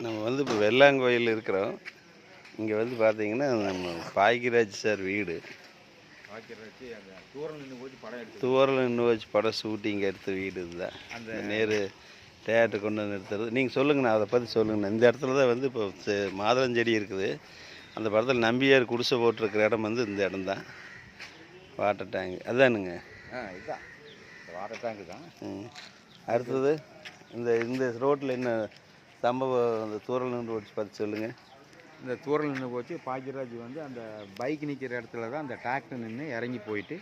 நம்ம வந்து இப்போ வெள்ளாங்கோயில் இருக்கிறோம். இங்கே வந்து பார்த்தீங்கன்னா நம்ம பாக்கியராஜ் சார் வீடு. அந்த தூரம் நின்று போச்சு படம் எடுத்து தூரில் நின்று வச்சு படம் ஷூட்டிங் எடுத்த வீடு இதுதான். அந்த நேரு தேட்டர் கொண்டு வந்து நிறுத்துறது. நீங்கள் சொல்லுங்கண்ணா, அதை பற்றி சொல்லுங்கண்ணா. இந்த இடத்துல தான் வந்து இப்போ மாதுளஞ்செடி இருக்குது. அந்த படத்தில் நம்பியார் குடிசை போட்டிருக்கிற இடம் வந்து இந்த இடம் தான். வாட்டர் டேங்க் அதானுங்க. இதுதான் வாட்டர் டேங்கு தான். அடுத்தது இந்த ரோட்டில் என்ன சம்பவம் அந்த தூரல் நின்று போச்சு பார்த்து சொல்லுங்கள். இந்த தூரல் நின்று போச்சு. பாக்கியராஜ் வந்து அந்த பைக் நிற்கிற இடத்துல தான் அந்த டிராக்டர் நின்று இறங்கி போயிட்டு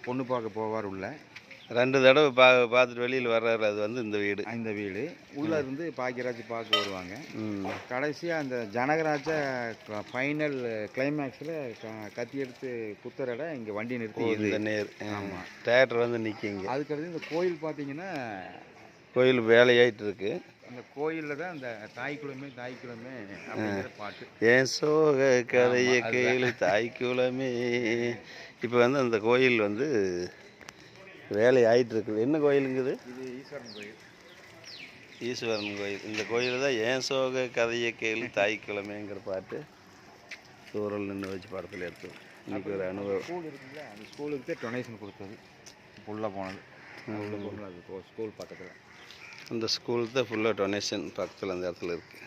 பொண்ணு பார்க்க போவார் உள்ள. 2 தடவை பார்த்துட்டு வெளியில் வர்றாரு. அது வந்து இந்த வீடு உள்ளே இருந்து பாக்கியராஜ் பார்க்க வருவாங்க. கடைசியாக அந்த ஜனகராஜ ஃபைனல் கிளைமேக்ஸில் கத்தி எடுத்து குத்துறட இங்கே வண்டி நிறுத்தி இந்த நேர். ஆமாம், தேட்டர் வந்து நிற்கிங்க. அதுக்கடுத்து இந்த கோயில் பார்த்தீங்கன்னா கோயில் வேலையாயிட்டு இருக்கு. அந்த கோயிலில் தான் அந்த தாய்க்குளமே அப்படிங்கிற பாட்டு. ஏன் சோக கதையை கேளு தாய்க்குளமே. இப்போ வந்து அந்த கோயில் வந்து வேலை ஆகிட்டு இருக்குது. என்ன கோயிலுங்குது? இது ஈஸ்வரன் கோயில். ஈஸ்வரன் கோயில். இந்த கோயில் தான் ஏன் சோக கதையை கேளு தாய்க்குளமேங்கிற பாட்டு தூரல் நின்று வச்சு படத்தில் எடுத்தோம். இன்றைக்கி ஒரு அனுபவம். ஸ்கூல் இருக்குல்ல, அந்த ஸ்கூலுக்கு தான் டொனேஷன் கொடுத்தது. உள்ளே போனது அது ஸ்கூல் பக்கத்தில். அந்த ஸ்கூல் தான் ஃபுல்லாக டொனேஷன் பக்கத்தில் அந்த இடத்துல இருக்குது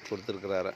கொடுத்துருக்குறாரு.